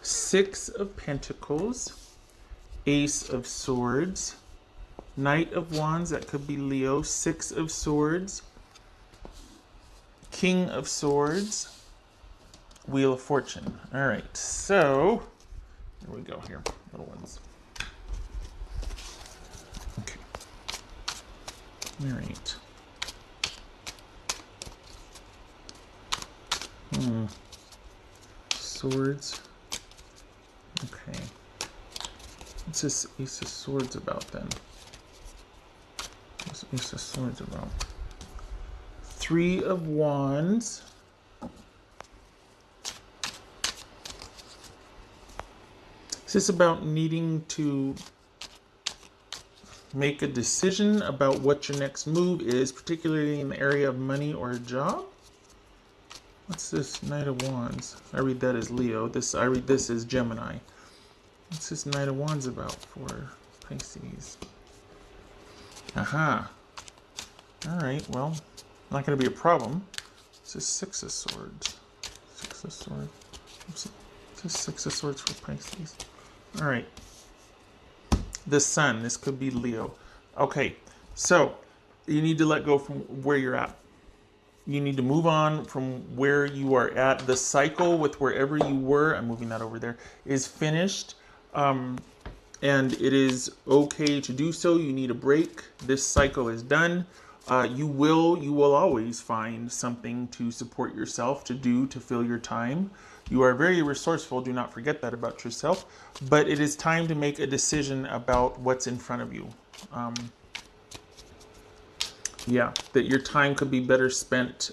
Six of Pentacles, Ace of Swords, Knight of Wands, that could be Leo, Six of Swords, King of Swords, Wheel of Fortune. All right, so here we go here, little ones. Okay. All right. Swords. Okay. What's this Ace of Swords about then? What's Ace of Swords about? Three of Wands. Is this about needing to make a decision about what your next move is, particularly in the area of money or a job? What's this Knight of Wands? I read that as Leo. I read this as Gemini. What's this Knight of Wands about for Pisces? Aha. All right, well, not going to be a problem. It's a Six of Swords. Six of Swords. Oops. It's a Six of Swords for Pisces. All right. The Sun. This could be Leo. Okay, so you need to let go from where you're at. You need to move on from where you are at. The cycle with wherever you were, I'm moving that over there, is finished. And it is okay to do so. You need a break. This cycle is done. You will always find something to support yourself, to do, to fill your time. You are very resourceful. Do not forget that about yourself. But it is time to make a decision about what's in front of you. Yeah, that your time could be better spent.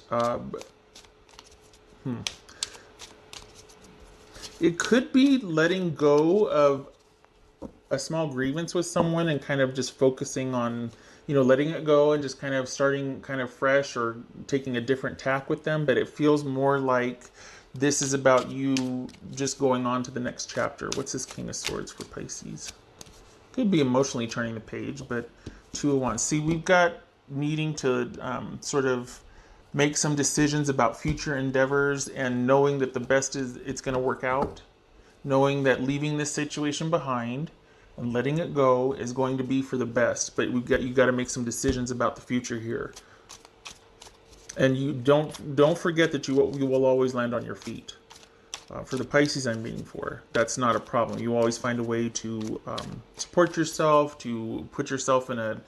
It could be letting go of a small grievance with someone and kind of just focusing on, letting it go and just kind of starting kind of fresh or taking a different tack with them. But it feels more like this is about you just going on to the next chapter. What's this King of Swords for Pisces? Could be emotionally turning the page, but Two of Wands. See, we've got needing to sort of make some decisions about future endeavors and knowing that the best is it's going to work out. Knowing that leaving this situation behind and letting it go is going to be for the best. But you got to make some decisions about the future here. And you don't forget that you will always land on your feet. For the Pisces I'm meaning for, that's not a problem. You always find a way to support yourself, to put yourself in a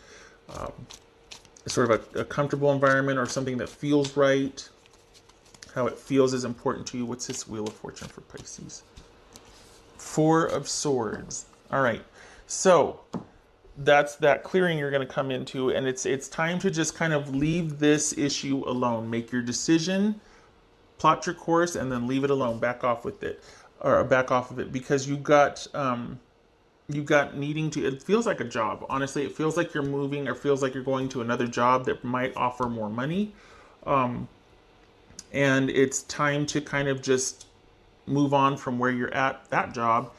sort of a comfortable environment or something that feels right. How it feels is important to you. What's this Wheel of Fortune for Pisces? Four of Swords. All right. So that's that clearing you're going to come into, and it's time to just kind of leave this issue alone. Make your decision, plot your course, and then leave it alone. Back off with it, or back off of it, because you got needing to. It feels like a job. Honestly, it feels like you're moving, or feels like you're going to another job that might offer more money, and it's time to kind of just move on from where you're at that job.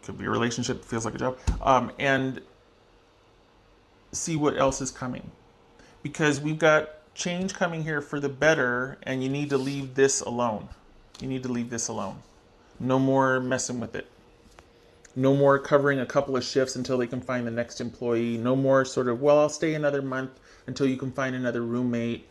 Could be a relationship, feels like a job, and see what else is coming, because we've got change coming here for the better, and you need to leave this alone. You need to leave this alone. No more messing with it. No more covering a couple of shifts until they can find the next employee. No more sort of, well, I'll stay another month until you can find another roommate,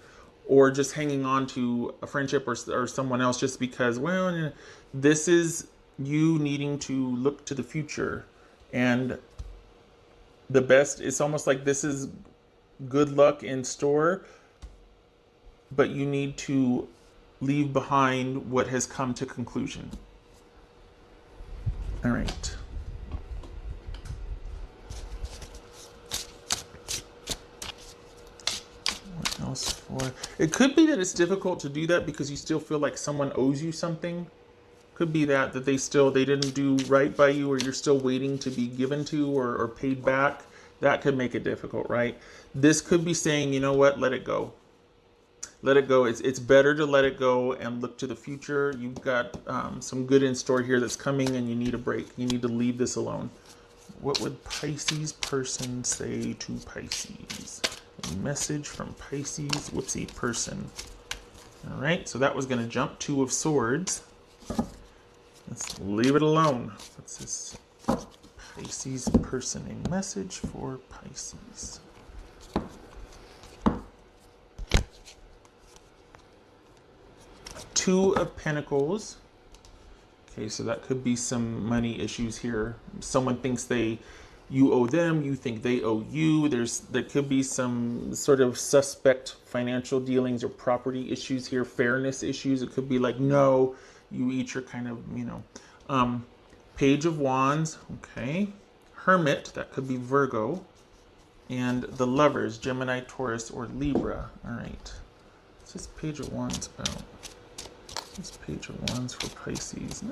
or just hanging on to a friendship or someone else just because, well, this is you needing to look to the future. And the best, it's almost like this is good luck in store, but you need to leave behind what has come to conclusion. All right. What else for? It could be that it's difficult to do that because you still feel like someone owes you something. Could be that they didn't do right by you, or you're still waiting to be given to or paid back. That could make it difficult, right? This could be saying, you know what, let it go. Let it go. It's better to let it go and look to the future. You've got some good in store here that's coming, and you need a break. You need to leave this alone. What would Pisces person say to Pisces? A message from Pisces, whoopsie, person. All right, so that was going to jump. Two of Swords. Let's leave it alone. What's this Pisces person? A message for Pisces. Two of Pentacles. Okay, so that could be some money issues here. Someone thinks you owe them, you think they owe you. There could be some sort of suspect financial dealings or property issues here, fairness issues. It could be like, no, you each are kind of, Page of Wands, okay. Hermit, that could be Virgo. And the Lovers, Gemini, Taurus, or Libra. All right. What's this Page of Wands about? This Page of Wands for Pisces.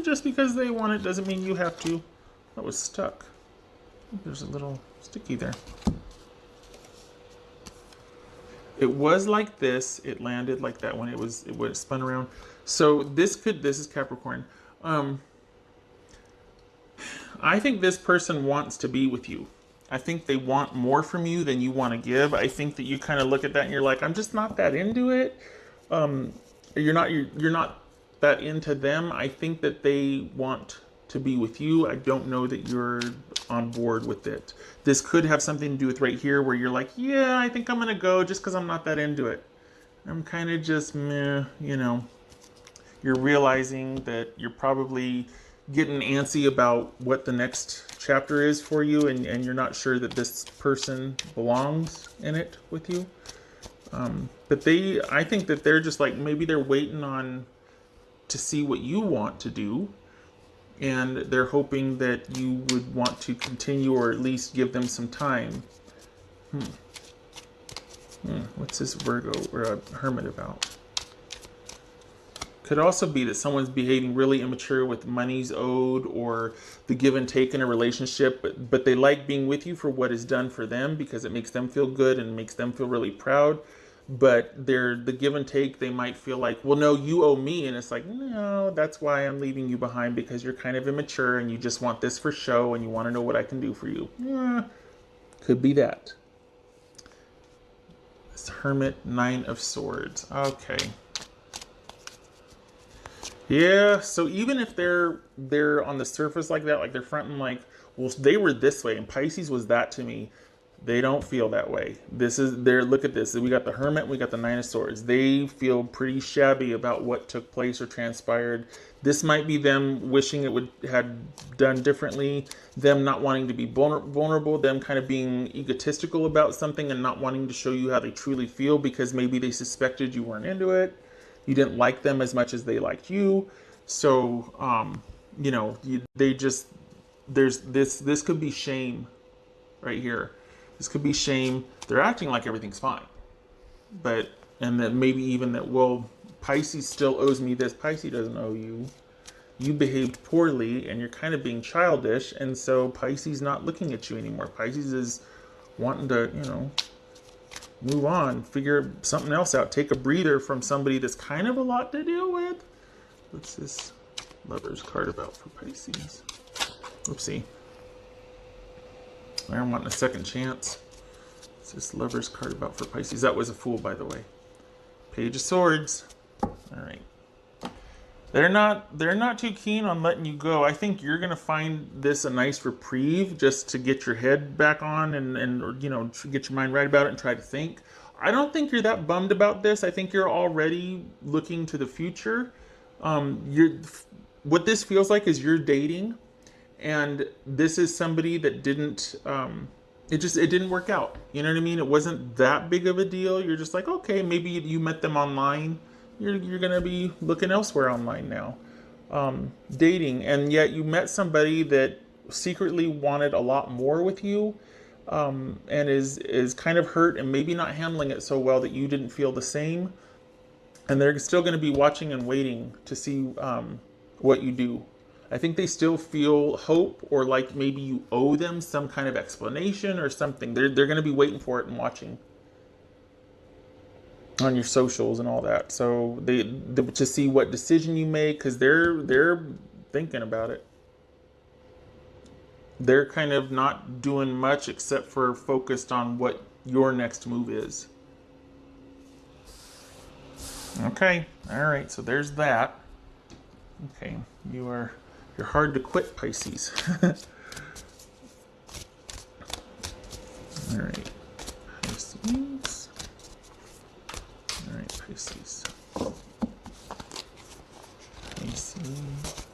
Just because they want it doesn't mean you have to. That was stuck. There's a little sticky there. It was like this. It landed like that when it was spun around. So this is Capricorn. I think this person wants to be with you. I think they want more from you than you want to give. I think that you kind of look at that and you're like, I'm just not that into it. You're not that into them. I think that they want to be with you. I don't know that you're on board with it. This could have something to do with right here where you're like, yeah, I think I'm going to go just because I'm not that into it. I'm kind of just meh, you know. You're realizing that you're probably getting antsy about what the next chapter is for you, and you're not sure that this person belongs in it with you. But I think that they're just like, maybe they're waiting on to see what you want to do, and they're hoping that you would want to continue or at least give them some time. What's this Virgo or Hermit about? Could also be that someone's behaving really immature with money's owed or the give and take in a relationship, but they like being with you for what is done for them because it makes them feel good and makes them feel really proud. But the give and take, they might feel like, well, no, you owe me. And it's like, no, that's why I'm leaving you behind, because you're kind of immature and you just want this for show and you want to know what I can do for you. Could be that. This Hermit, Nine of Swords. Okay. Yeah, so even if they're on the surface like that, like they're fronting like, well, they were this way and Pisces was that to me, they don't feel that way. Look at this. We got the Hermit, we got the Nine of Swords. They feel pretty shabby about what took place or transpired. This might be them wishing it had done differently, them not wanting to be vulnerable, them kind of being egotistical about something and not wanting to show you how they truly feel because maybe they suspected you weren't into it. You didn't like them as much as they liked you. So, this could be shame right here. This could be shame. They're acting like everything's fine. And that maybe even that, well, Pisces still owes me this. Pisces doesn't owe you. You behaved poorly and you're kind of being childish. And so Pisces not looking at you anymore. Pisces is wanting to, move on, figure something else out, take a breather from somebody that's kind of a lot to deal with. What's this Lover's card about for Pisces? Oopsie. I'm wanting a second chance. What's this Lover's card about for Pisces? That was a Fool, by the way. Page of Swords. All right. They're not too keen on letting you go. I think you're gonna find this a nice reprieve just to get your head back on and get your mind right about it and try to think. I don't think you're that bummed about this. I think you're already looking to the future. What this feels like is you're dating, and this is somebody that didn't. It didn't work out. You know what I mean? It wasn't that big of a deal. You're just like, okay, maybe you met them online. You're going to be looking elsewhere online now. Dating. And yet you met somebody that secretly wanted a lot more with you, and is kind of hurt and maybe not handling it so well that you didn't feel the same. And they're still going to be watching and waiting to see what you do. I think they still feel hope, or like maybe you owe them some kind of explanation or something. They're going to be waiting for it and watching on your socials and all that, so they to see what decision you make, because they're thinking about it. They're kind of not doing much except for focused on what your next move is. Okay, all right, so there's that. Okay, you're hard to quit, Pisces. All right, Pisces. All right, Pisces. Pisces.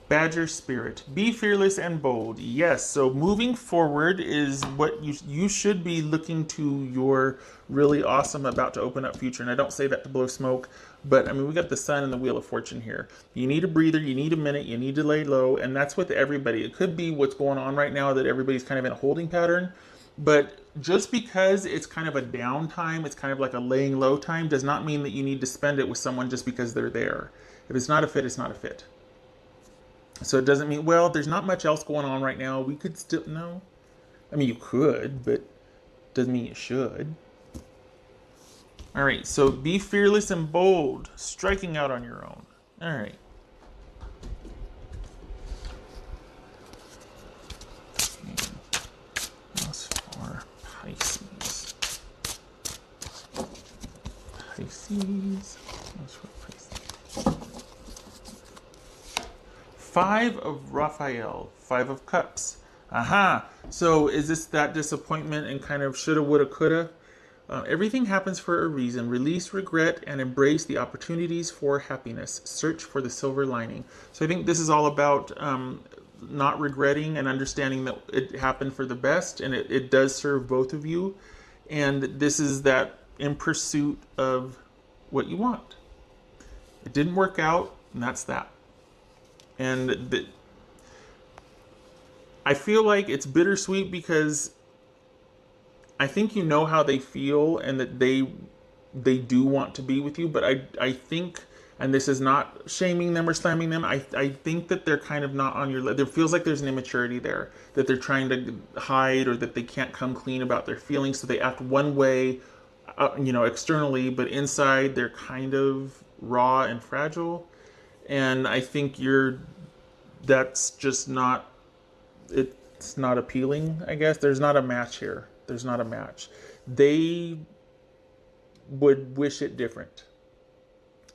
Badger spirit. Be fearless and bold. Yes, so moving forward is what you should be looking to your really awesome about to open up future. And I don't say that to blow smoke, but I mean we got the sun and the wheel of fortune here. You need a breather, you need a minute, you need to lay low, and that's with everybody. It could be what's going on right now that everybody's kind of in a holding pattern, but just because it's kind of a downtime, it's kind of like a laying low time, does not mean that you need to spend it with someone just because they're there. If it's not a fit, it's not a fit. So it doesn't mean, well, there's not much else going on right now. We could still, no. I mean, you could, but doesn't mean you should. All right, so be fearless and bold, striking out on your own. All right. That's for Pisces. Pisces. That's for Pisces. Five of Raphael, Five of Cups. Aha. So is this that disappointment and kind of shoulda, woulda, coulda? Everything happens for a reason. Release regret and embrace the opportunities for happiness. Search for the silver lining. So I think this is all about not regretting and understanding that it happened for the best, and it does serve both of you. And this is that in pursuit of what you want. It didn't work out, and that's that. And I feel like it's bittersweet because I think you know how they feel and that they do want to be with you, but I think, and this is not shaming them or slamming them, I think that they're kind of not on your level. There feels like there's an immaturity there, that they're trying to hide or that they can't come clean about their feelings, so they act one way, externally, but inside they're kind of raw and fragile. And I think that's just not, it's not appealing, I guess. There's not a match here. There's not a match. They would wish it different.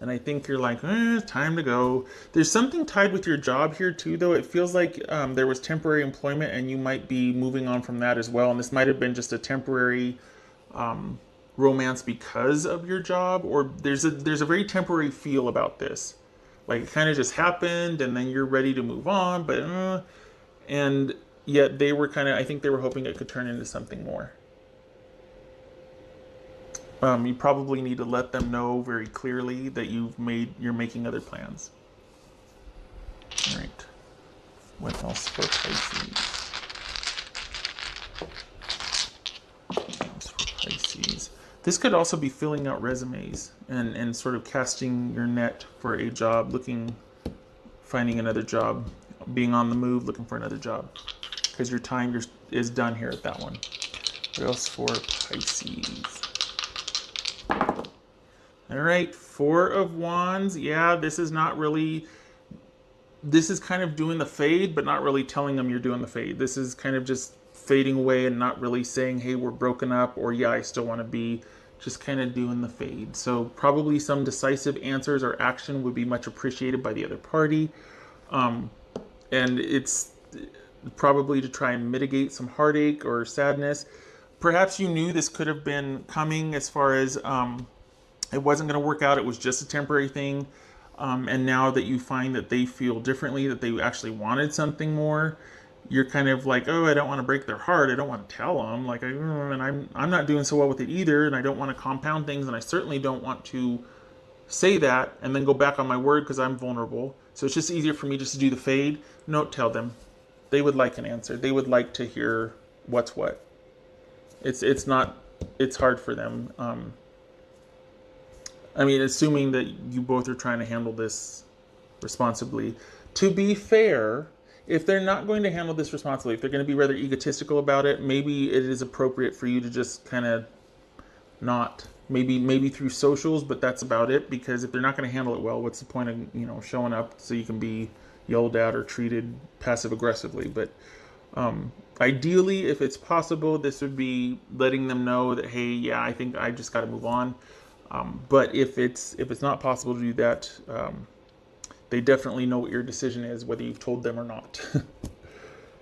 And I think you're like, time to go. There's something tied with your job here too, though. It feels like there was temporary employment and you might be moving on from that as well. And this might have been just a temporary romance because of your job, or there's a very temporary feel about this. Like it kind of just happened and then you're ready to move on, but and yet they were kind of, I think they were hoping it could turn into something more. You probably need to let them know very clearly that you're making other plans. All right. What else for Pisces? What else for Pisces? This could also be filling out resumes and sort of casting your net for a job, finding another job, being on the move, looking for another job. Because your time is done here at that one. What else for Pisces? All right, Four of Wands. Yeah, this is not really, this is kind of doing the fade, but not really telling them you're doing the fade. This is kind of just fading away and not really saying, hey, we're broken up, or yeah, I still want to be, just kind of doing the fade. So probably some decisive answers or action would be much appreciated by the other party. And it's probably to try and mitigate some heartache or sadness. Perhaps you knew this could have been coming as far as it wasn't going to work out. It was just a temporary thing. And now that you find that they feel differently, that they actually wanted something more, you're kind of like, oh, I don't want to break their heart. I don't want to tell them. Like, and I'm not doing so well with it either. And I don't want to compound things. And I certainly don't want to say that and then go back on my word because I'm vulnerable. So it's just easier for me just to do the fade. No, tell them. They would like an answer. They would like to hear what's what. It's not, it's hard for them. I mean, assuming that you both are trying to handle this responsibly. To be fair, if they're not going to handle this responsibly, if they're going to be rather egotistical about it, maybe it is appropriate for you to just kind of not, maybe through socials, but that's about it. Because if they're not going to handle it well, what's the point of showing up so you can be yelled at or treated passive aggressively? But ideally, if it's possible, this would be letting them know that, hey, yeah, I think I just got to move on. But if it's not possible to do that, they definitely know what your decision is, whether you've told them or not.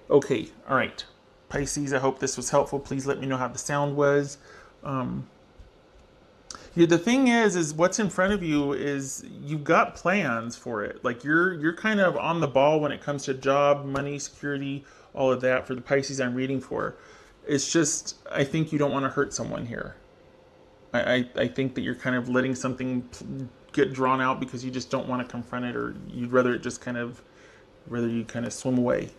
Okay, all right. Pisces, I hope this was helpful. Please let me know how the sound was. Yeah, the thing is what's in front of you is you've got plans for it. Like you're kind of on the ball when it comes to job, money, security, all of that for the Pisces I'm reading for. It's just I think you don't want to hurt someone here. I think that you're kind of letting something get drawn out because you just don't want to confront it, or you'd rather it just kind of rather you kind of swim away.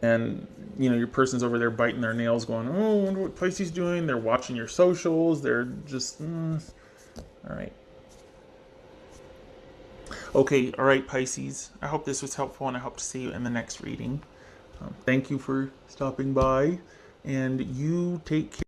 And your person's over there biting their nails, going, "Oh, I wonder what Pisces doing." They're watching your socials. They're just, all right, okay, all right, Pisces. I hope this was helpful, and I hope to see you in the next reading. Thank you for stopping by, and you take care.